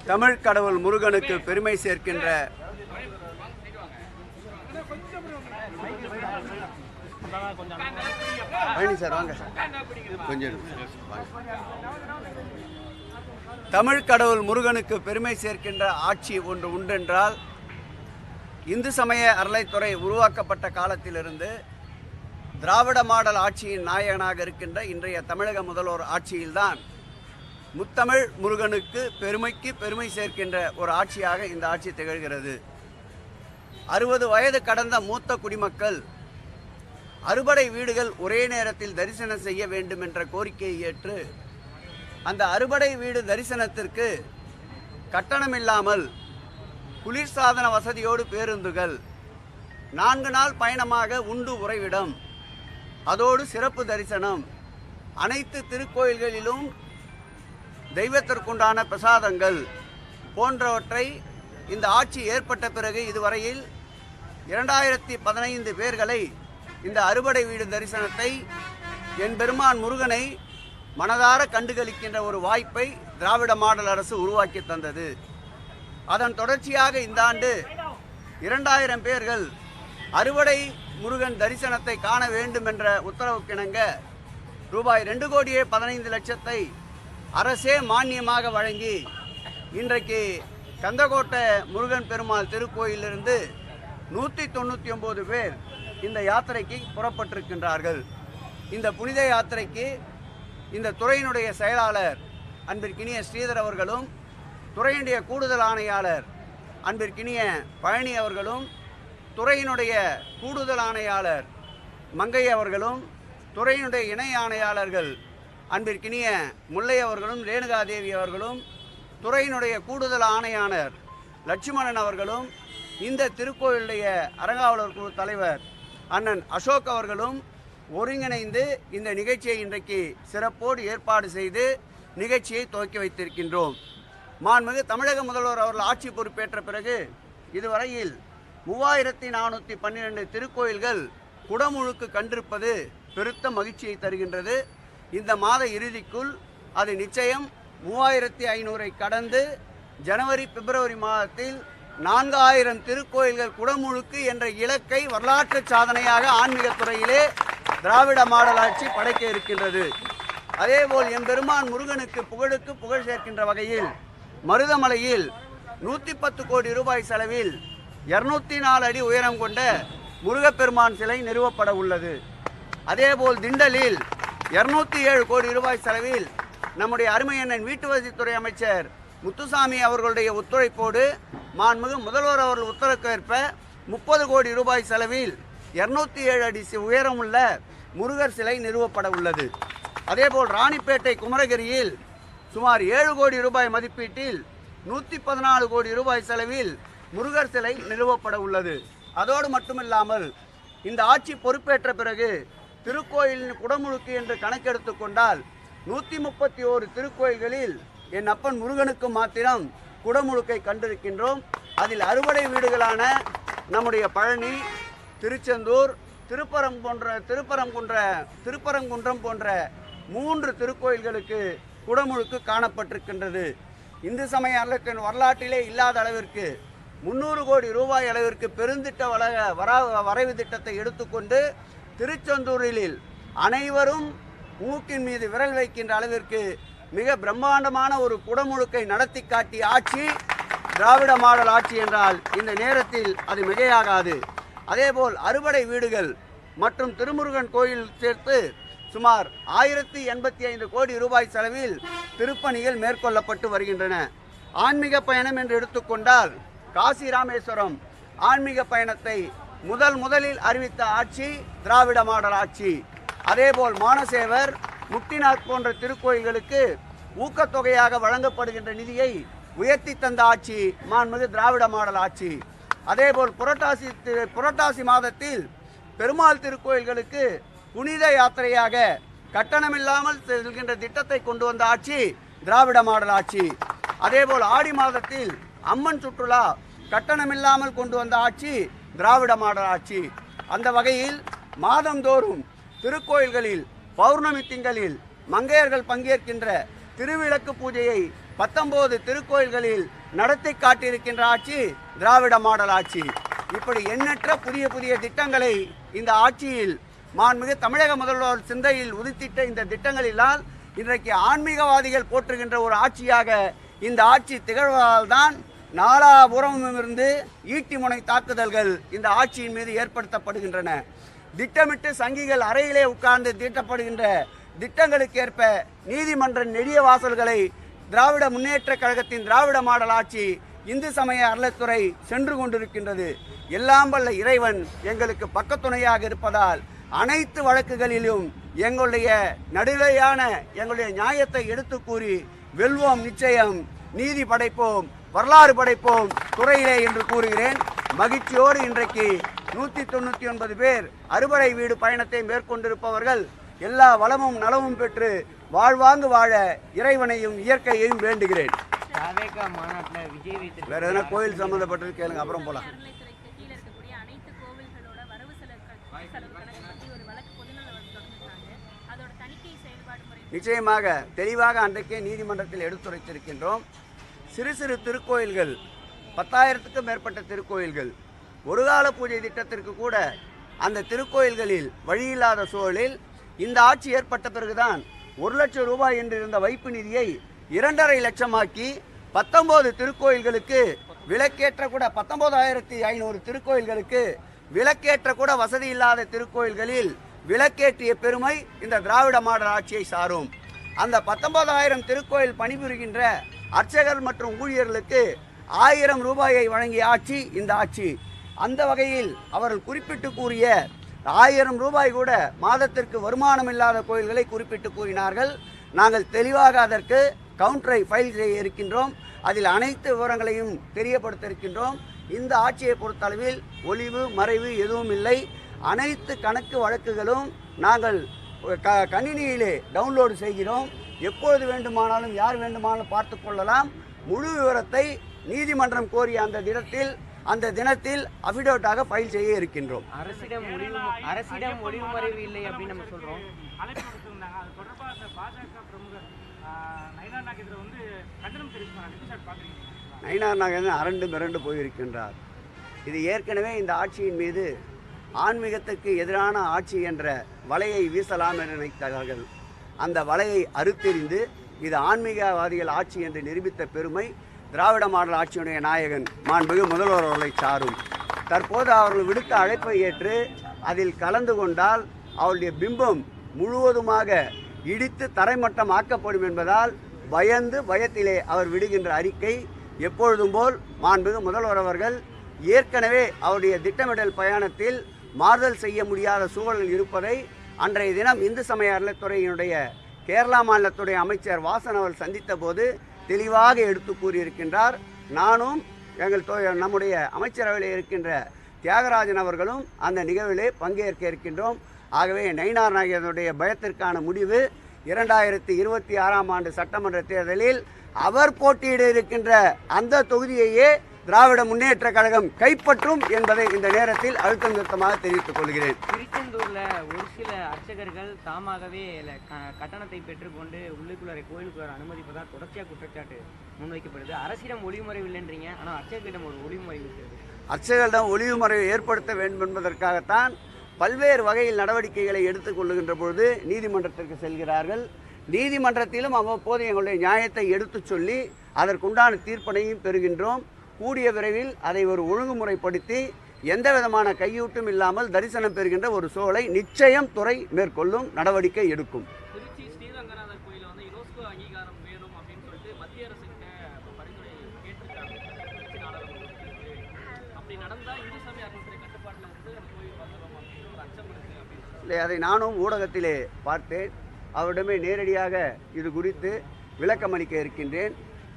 தமிழ் கடவுள் முருகனுக்கு பெருமை சேர்க்கின்ற தமிழ் கடவுள் முருகனுக்கு பெருமை சேர்க்கின்ற ஆட்சி ஒன்று உண்டென்றால் இந்து சமய அறளைத்துறை உருவாக்கப்பட்ட காலத்திலிருந்து திராவிட மாடல் ஆட்சியின் நாயகனாக இருக்கின்ற இன்றைய தமிழக முதல்வர் ஆட்சியில்தான் முத்தமிழ் முருகனுக்கு பெருமை சேர்க்கின்ற ஒரு ஆட்சியாக இந்த ஆட்சி திகழ்கிறது. 60 வயது கடந்த மூத்த குடிமக்கள் அறுபடை வீடுகள் ஒரே நேரத்தில் தரிசனம் செய்ய வேண்டும் என்ற கோரிக்கையை ஏற்று அந்த அறுபடை வீடு தரிசனத்திற்கு கட்டணமில்லாமல் குளிர்சாதன வசதியோடு பேருந்துகள், 4 நாள் பயணமாக உண்டு உறைவிடம், அதோடு சிறப்பு தரிசனம், அனைத்து திருக்கோயில்களிலும் தெய்வத்திற்குண்டான பிரசாதங்கள் போன்றவற்றை இந்த ஆட்சி ஏற்பட்ட பிறகு இதுவரையில் 2015 பேர்களை இந்த அறுபடை வீடு தரிசனத்தை என் பெருமான் முருகனை மனதார கண்டுகளிக்கின்ற ஒரு வாய்ப்பை திராவிட மாடல் அரசு உருவாக்கி தந்தது. அதன் தொடர்ச்சியாக இந்த ஆண்டு 2000 பேர்கள் அறுபடை முருகன் தரிசனத்தை காண வேண்டும் என்ற உத்தரவுக்கிணங்க ரூபாய் 2,15,00,000 அரசே மானியமாக வழங்கி இன்றைக்கு கந்தக்கோட்டை முருகன் பெருமாள் திருக்கோயிலிருந்து 199 பேர் இந்த யாத்திரைக்கு புறப்பட்டிருக்கின்றார்கள். இந்த புனித யாத்திரைக்கு இந்த துறையினுடைய செயலாளர் அன்பிற்கினிய ஸ்ரீதர் அவர்களும், துறையினுடைய கூடுதல் ஆணையாளர் அன்பிற்கினிய பழனி அவர்களும், துறையினுடைய கூடுதல் ஆணையாளர் மங்கை அவர்களும், துறையினுடைய இணை ஆணையாளர்கள் அன்பிற்கினிய முல்லை அவர்களும், ரேணுகாதேவி அவர்களும், துறையினுடைய கூடுதல் ஆணையாளர் லட்சுமணன் அவர்களும், இந்த திருக்கோயிலுடைய அறங்காவலர் குழு தலைவர் அண்ணன் அசோக் அவர்களும் ஒருங்கிணைந்து இந்த நிகழ்ச்சியை இன்றைக்கு சிறப்போடு ஏற்பாடு செய்து நிகழ்ச்சியை துவக்கி வைத்திருக்கின்றோம். மாண்புமிகு தமிழக முதல்வர் அவர்கள் ஆட்சி பொறுப்பேற்ற பிறகு இதுவரையில் 3412 திருக்கோயில்கள் குடமுழுக்கு கண்டிருப்பது பெருத்த மகிழ்ச்சியை தருகின்றது. இந்த மாத இறுதிக்குள் அது நிச்சயம் 3500 கடந்து ஜனவரி பிப்ரவரி மாதத்தில் 4000 திருக்கோயில்கள் குடமுழுக்கு என்ற இலக்கை வரலாற்று சாதனையாக ஆன்மீகத்துறையிலே திராவிட மாடல் ஆட்சி படைக்க இருக்கின்றது. அதேபோல் எம்பெருமான் முருகனுக்கு புகழுக்கு புகழ் சேர்க்கின்ற வகையில் மருதமலையில் 110 கோடி ரூபாய் செலவில் 204 அடி உயரம் கொண்ட முருகப்பெருமான் சிலை நிறுவப்பட உள்ளது. அதேபோல் திண்டலில் 207 கோடி ரூபாய் செலவில் நம்முடைய அருமையண்ணன் வீட்டு வசதித்துறை அமைச்சர் முத்துசாமி அவர்களுடைய ஒத்துழைப்போடு மாண்புமிகு முதல்வர் அவர்கள் உத்தரவுக்கேற்ப 30 கோடி ரூபாய் செலவில் 207 அடி உயரமுள்ள முருகர் சிலை நிறுவப்பட உள்ளது. அதேபோல் ராணிப்பேட்டை குமரகிரியில் சுமார் 7 கோடி ரூபாய் மதிப்பீட்டில் 114 கோடி ரூபாய் செலவில் முருகர் சிலை நிறுவப்பட உள்ளது. அதோடு மட்டுமில்லாமல் இந்த ஆட்சி பொறுப்பேற்ற பிறகு திருக்கோயிலின் குடமுழுக்கு என்று கணக்கெடுத்து கொண்டால் 131 திருக்கோயில்களில் என் அப்பன் முருகனுக்கு மாத்திரம் குடமுழுக்கை கண்டிருக்கின்றோம். அதில் அறுபடை வீடுகளான நம்முடைய பழனி, திருச்செந்தூர், திருப்பரங்குன்றம் போன்ற 3 திருக்கோயில்களுக்கு குடமுழுக்கு காணப்பட்டிருக்கின்றது. இந்து சமய அறத்தின் வரலாற்றிலே இல்லாத அளவிற்கு 300 கோடி ரூபாய் அளவிற்கு பெருந்திட்ட வரைவு திட்டத்தை எடுத்துக்கொண்டு திருச்செந்தூரில் அனைவரும் மூக்கின் மீது விரல் வைக்கின்ற அளவிற்கு மிக பிரம்மாண்டமான ஒரு குடமுழுக்கை நடத்தி காட்டிய ஆட்சி திராவிட மாடல் ஆட்சி என்றால் இந்த நேரத்தில் அது மிகையாகாது. அதேபோல் அறுபடை வீடுகள் மற்றும் திருமுருகன் கோயில் சேர்த்து சுமார் 1085 கோடி ரூபாய் செலவில் திருப்பணிகள் மேற்கொள்ளப்பட்டு வருகின்றன. ஆன்மீக பயணம் என்று எடுத்துக்கொண்டால் காசி ராமேஸ்வரம் ஆன்மீக பயணத்தை முதலில் அறிவித்த ஆட்சி திராவிட மாடல் ஆட்சி. அதேபோல் மானசேவர், முக்திநாத் போன்ற திருக்கோயில்களுக்கு ஊக்கத்தொகையாக வழங்கப்படுகின்ற நிதியை உயர்த்தி தந்த ஆட்சி மாண்புமிகு திராவிட மாடல் ஆட்சி. அதேபோல் புரட்டாசி மாதத்தில் பெருமாள் திருக்கோயில்களுக்கு புனித யாத்திரையாக கட்டணமில்லாமல் செல்கின்ற திட்டத்தை கொண்டு வந்த ஆட்சி திராவிட மாடல் ஆட்சி. அதேபோல் ஆடி மாதத்தில் அம்மன் சுற்றுலா கட்டணமில்லாமல் கொண்டு வந்த ஆட்சி திராவிட மாடல் ஆட்சி. அந்த வகையில் மாதந்தோறும் திருக்கோயில்களில் பௌர்ணமி திங்களில் மங்கையர்கள் பங்கேற்கின்ற திருவிளக்கு பூஜையை 19 திருக்கோயில்களில் நடத்தி காட்டியிருக்கின்ற ஆட்சி திராவிட மாடல் ஆட்சி. இப்படி எண்ணற்ற புதிய புதிய திட்டங்களை இந்த ஆட்சியில் மாண்புமிகு தமிழக முதல்வர் சிந்தையில் உதித்திட்ட இந்த திட்டங்களினால் இன்றைக்கு ஆன்மீகவாதிகள் போற்றுகின்ற ஒரு ஆட்சியாக இந்த ஆட்சி திகழ்வதால் தான் நாலாபுறமும் இருந்து ஈட்டி முனை தாக்குதல்கள் இந்த ஆட்சியின் மீது ஏற்படுத்தப்படுகின்றன. திட்டமிட்டு சங்கிகள் அறையிலே உட்கார்ந்து தீட்டப்படுகின்ற திட்டங்களுக்கேற்ப நீதிமன்ற நெடிய வாசல்களை திராவிட முன்னேற்ற கழகத்தின் திராவிட மாடல் ஆட்சி இந்து சமய அறநிலைத்துறை சென்று கொண்டிருக்கின்றது. எல்லாம் வல்ல இறைவன் எங்களுக்கு பக்கத்துணையாக இருப்பதால் அனைத்து வழக்குகளிலும் எங்களுடைய நடுநிலையான எங்களுடைய நியாயத்தை எடுத்து கூறி வெல்வோம், நிச்சயம் நீதி படைப்போம், வரலாறு படைப்போம் துறையிலே என்று கூறுகிறேன். மகிழ்ச்சியோடு இன்றைக்கு 199 பேர் அறுபடை வீடு பயணத்தை மேற்கொண்டிருப்பவர்கள் எல்லா வளமும் நலமும் பெற்று வாழ்வாங்கு வாழ இறைவனையும் இயற்கையையும் வேண்டுகிறேன். வேற எதனா கோயில் சம்பந்தப்பட்டது கேளுங்க, அப்புறம் போலாம். நிச்சயமாக தெளிவாக அன்றைக்கே நீதிமன்றத்தில் எடுத்துரைத்திருக்கின்றோம். சிறு சிறு திருக்கோயில்கள் 10,000க்கும் மேற்பட்ட திருக்கோயில்கள் ஒரு கால பூஜை திட்டத்திற்கு கூட அந்த திருக்கோயில்களில் வழியில்லாத சூழலில் இந்த ஆட்சி ஏற்பட்ட பிறகுதான் 1 லட்சம் ரூபாய் என்று இருந்த வைப்பு நிதியை 2.5 லட்சமாக்கி 19 திருக்கோயில்களுக்கு விலக்கேற்ற கூட 19,500 திருக்கோயில்களுக்கு விலக்கேற்ற கூட வசதி இல்லாத திருக்கோயில்களில் விலக்கேற்றிய பெருமை இந்த திராவிட மாடல் ஆட்சியை சாரும். அந்த 19,000 திருக்கோயில் பணிபுரிகின்ற அர்ச்சகர் மற்றும் ஊழியர்களுக்கு 1000 ரூபாயை வழங்கிய ஆட்சி இந்த ஆட்சி. அந்த வகையில் அவர்கள் குறிப்பிட்டு கூறிய 1000 ரூபாய் கூட மாதத்திற்கு வருமானம் இல்லாத கோயில்களை குறிப்பிட்டு கூறினார்கள். நாங்கள் தெளிவாக அதற்கு கவுண்டரை ஃபைல் செய்ய இருக்கின்றோம். அதில் அனைத்து விவரங்களையும் தெரியப்படுத்த இருக்கின்றோம். இந்த ஆட்சியை பொறுத்தளவில் ஒளிவு மறைவு எதுவும் இல்லை. அனைத்து கணக்கு வழக்குகளும் நாங்கள் கணினியிலே டவுன்லோடு செய்கிறோம். எப்பொழுது வேண்டுமானாலும் யார் வேண்டுமானாலும் பார்த்து கொள்ளலாம். முழு விவரத்தை நீதிமன்றம் கோரிய அந்த தினத்தில் அபிடோட்டாக ஃபைல் செய்ய இருக்கின்றோம். அரசிடம் ஒளிவு மறைவு இல்லை அப்படின்னு நம்ம சொல்றோம். நயினார் நாகேந்திரன் அரண்டு மிரண்டு போயிருக்கின்றார். இது ஏற்கனவே இந்த ஆட்சியின் மீது ஆன்மீகத்துக்கு எதிரான ஆட்சி என்ற வலையை வீசலாம் என நினைத்தார்கள். அந்த வலையை அறுத்தெறிந்து இது ஆன்மீகவாதிகள் ஆட்சி என்று நிரூபித்த பெருமை திராவிட மாடல் ஆட்சியுடைய நாயகன் மாண்புமிகு முதல்வர் அவர்களை சாரும். தற்போது அவர்கள் விடுத்த அழைப்பை ஏற்று அதில் கலந்து கொண்டால் அவருடைய பிம்பம் முழுவதுமாக இடித்து தரைமட்டம் ஆக்கப்படும் என்பதால் பயத்திலே அவர் விடுகின்ற அறிக்கை எப்பொழுதும் போல் மாண்புமிகு முதல்வர் அவர்கள் ஏற்கனவே அவருடைய திட்டமிடல் பயணத்தில் மாறுதல் செய்ய முடியாத சூழல் இருப்பதை அன்றைய தினம் இந்து சமய அறநிலைத்துறையினுடைய கேரளா மாநிலத்துடைய அமைச்சர் வாசன் அவர்கள் சந்தித்த போது தெளிவாக எடுத்து கூறியிருக்கின்றார். நானும் நம்முடைய அமைச்சரவையில் இருக்கின்ற தியாகராஜன் அவர்களும் அந்த நிகழ்விலே பங்கேற்க இருக்கின்றோம். ஆகவே நயினார் நாகேந்திரனுடைய பயத்திற்கான முடிவு 2026ஆம் ஆண்டு சட்டமன்ற தேர்தலில் அவர் போட்டியிட இருக்கின்ற அந்த தொகுதியையே திராவிட முன்னேற்ற கழகம் கைப்பற்றும் என்பதை இந்த நேரத்தில் அழுத்தம் திருத்தமாக தெரிவித்துக் கொள்கிறேன். திருச்செந்தூர்ல ஒரு சில அர்ச்சகர்கள் தாமாகவே கட்டணத்தை பெற்றுக்கொண்டு கோயிலுக்குள்ள அனுமதிப்பதால் தொடர்ச்சியாக குற்றச்சாட்டு முன்வைக்கப்படுது. அரசிடம் ஒளிவுமறைவு இல்லைன்றீங்க, ஆனால் அர்ச்சகர்களிடம் ஒரு ஒளிவுமறைவு இருக்கிறது. அர்ச்சகர்களிடம் ஒளிவுமறைவை ஏற்படுத்த வேண்டும் என்பதற்காகத்தான் பல்வேறு வகையில் நடவடிக்கைகளை எடுத்துக்கொள்ளுகின்ற பொழுது நீதிமன்றத்திற்கு செல்கிறார்கள். நீதிமன்றத்திலும் அவ்வப்போது எங்களுடைய நியாயத்தை எடுத்து சொல்லி அதற்குண்டான தீர்ப்பனையும் பெறுகின்றோம். கூடிய விரைவில் அதை ஒரு ஒழுங்குமுறைப்படுத்தி எந்த விதமான கையூட்டும் இல்லாமல் தரிசனம் பெறுகின்ற ஒரு சூழலை நிச்சயம் துறை மேற்கொள்ளும், நடவடிக்கை எடுக்கும். திருச்சி ஸ்ரீரங்கநாதர் கோயிலை வந்து யுனெஸ்கோ அங்கீகாரம் வேணும் அப்படின்னு சொல்லிட்டு மத்திய அரசுக்கு பரிந்துரை கேட்டிருக்காங்க. அப்படி நடந்தால் இந்து சமய அறநிலையத்துறை கட்டுப்பாட்டில் வந்து அந்த கோயில் வந்துடும் அப்படின்னு ஒரு அச்சம் இருக்கு அப்படின்னு இல்லை, அதை நானும் ஊடகத்திலே பார்த்தேன். அவரிடமே நேரடியாக இது குறித்து விளக்கமளிக்க இருக்கின்றேன்.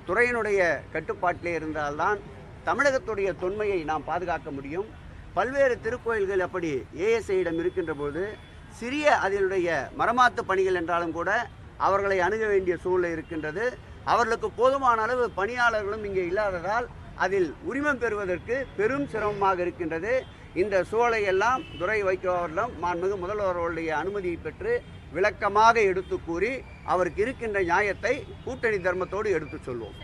துறையினுடைய கட்டுப்பாட்டிலே இருந்தால்தான் தமிழகத்துடைய தொன்மையை நாம் பாதுகாக்க முடியும். பல்வேறு திருக்கோயில்கள் அப்படி ஏஎஸ்ஐயிடம் இருக்கின்ற போது சிறிய அதனுடைய மரமாத்து பணிகள் என்றாலும் கூட அவர்களை அணுக வேண்டிய சூழ்நிலை இருக்கின்றது. அவர்களுக்கு போதுமான அளவு பணியாளர்களும் இங்கே இல்லாததால் அதில் உரிமம் பெறுவதற்கு பெரும் சிரமமாக இருக்கின்றது. இந்த சூழலை எல்லாம் துரை வைகோ அவர்களிடம் மாண்புமிகு முதல்வர்களுடைய அனுமதியை பெற்று விளக்கமாக எடுத்து கூறி அவருக்கு இருக்கின்ற நியாயத்தை கூட்டணி தர்மத்தோடு எடுத்து சொல்வோம்.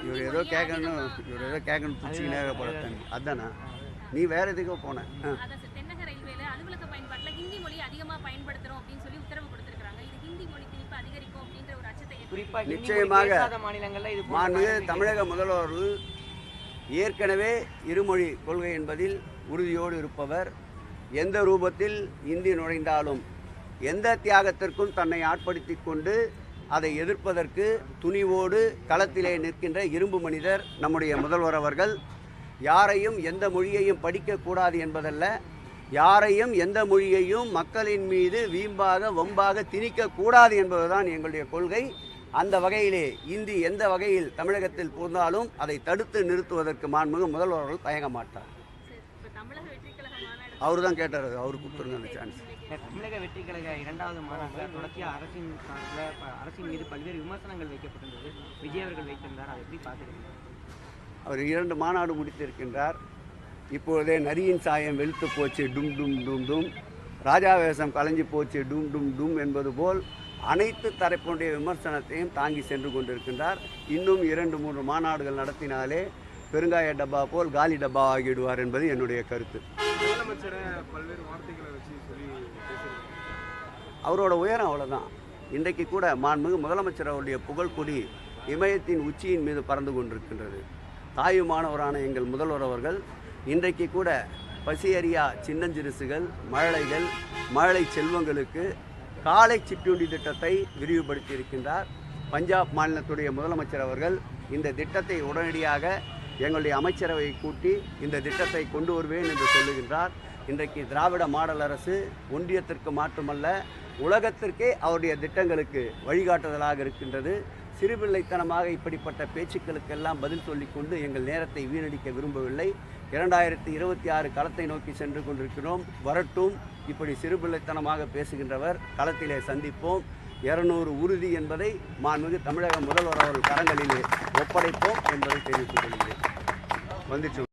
இவர் ஏதோ கேட்கணும் பிடிச்சிக்கினே போல அதானா நீ வேற எதுக்கோ போன நிச்சயமாக மாண்புமிகு தமிழக முதல்வர்கள் ஏற்கனவே இருமொழி கொள்கை என்பதில் உறுதியோடு இருப்பவர். எந்த ரூபத்தில் இந்தி நுழைந்தாலும் எந்த தியாகத்திற்கும் தன்னை ஆட்படுத்தி கொண்டு அதை எதிர்ப்பதற்கு துணிவோடு களத்திலே நிற்கின்ற இரும்பு மனிதர் நம்முடைய முதல்வர் அவர்கள். யாரையும் எந்த மொழியையும் படிக்கக்கூடாது என்பதல்ல, யாரையும் எந்த மொழியையும் மக்களின் மீது வீம்பாக வம்பாக திணிக்கக்கூடாது என்பதுதான் எங்களுடைய கொள்கை. அந்த வகையிலே இந்தி எந்த வகையில் தமிழகத்தில் புகுந்தாலும் அதை தடுத்து நிறுத்துவதற்கு மாண்புமிகு முதல்வர்கள் தயங்க மாட்டார். அவரு தான் கேட்டார், அவரு கொடுத்துருங்க அந்த சான்ஸ். தமிழக வெற்றி கழக 2வது மாநாட்டில் தொடர்ச்சியாக அரசின் மீது பல்வேறு விமர்சனங்கள் வைக்கப்பட்டிருந்தது. விஜய் அவர்கள் வைத்திருந்தார், அதை எப்படி பார்த்துருக்கீங்க? அவர் 2 மாநாடு முடித்திருக்கின்றார். இப்பொழுதே நரியின் சாயம் வெளுத்து போச்சு டும் டும் டும் டும், ராஜாவேசம் கலைஞ்சு போச்சு டும் டும் டும் என்பது போல் அனைத்து தரப்பினுடைய விமர்சனத்தையும் தாங்கி சென்று கொண்டிருக்கின்றார். இன்னும் 2-3 மாநாடுகள் நடத்தினாலே பெருங்காய டப்பா போல் காலி டப்பா ஆகிவிடுவார் என்பது என்னுடைய கருத்து. அவரோட உயரம் அவ்வளோதான். இன்றைக்கு கூட மாண்புமிகு முதலமைச்சர் அவருடைய புகழ்கொடி இமயத்தின் உச்சியின் மீது பறந்து கொண்டிருக்கின்றது. தாயுமானவரான எங்கள் முதல்வர் அவர்கள் இன்றைக்கு கூட பசியறியா சின்னஞ்சிறுசுகள், மழலைகள், மழலை செல்வங்களுக்கு காலை சிற்றுண்டி திட்டத்தை விரிவுபடுத்தி இருக்கின்றார். பஞ்சாப் மாநிலத்துடைய முதலமைச்சர் அவர்கள் இந்த திட்டத்தை உடனடியாக எங்களுடைய அமைச்சரவை கூட்டி இந்த திட்டத்தை கொண்டு வருவேன் என்று சொல்லுகின்றார். இன்றைக்கு திராவிட மாடல் அரசு ஒன்றியத்திற்கு மட்டுமல்ல உலகத்திற்கே அவருடைய திட்டங்களுக்கு வழிகாட்டுதலாக இருக்கின்றது. சிறுபிள்ளைத்தனமாக இப்படிப்பட்ட பேச்சுக்களுக்கெல்லாம் பதில் சொல்லிக்கொண்டு எங்கள் நேரத்தை வீணடிக்க விரும்பவில்லை. 2026 களத்தை நோக்கி சென்று கொண்டிருக்கிறோம். வரட்டும், இப்படி சிறுபிள்ளைத்தனமாக பேசுகின்றவர் களத்திலே சந்திப்போம். 200 உறுதி என்பதை மாண்புமிகு தமிழக முதல்வர் அவர்கள் கரங்களிலே ஒப்படைப்போம் என்பதை தெரிவித்துக் கொள்கிறேன். வந்துச்சு.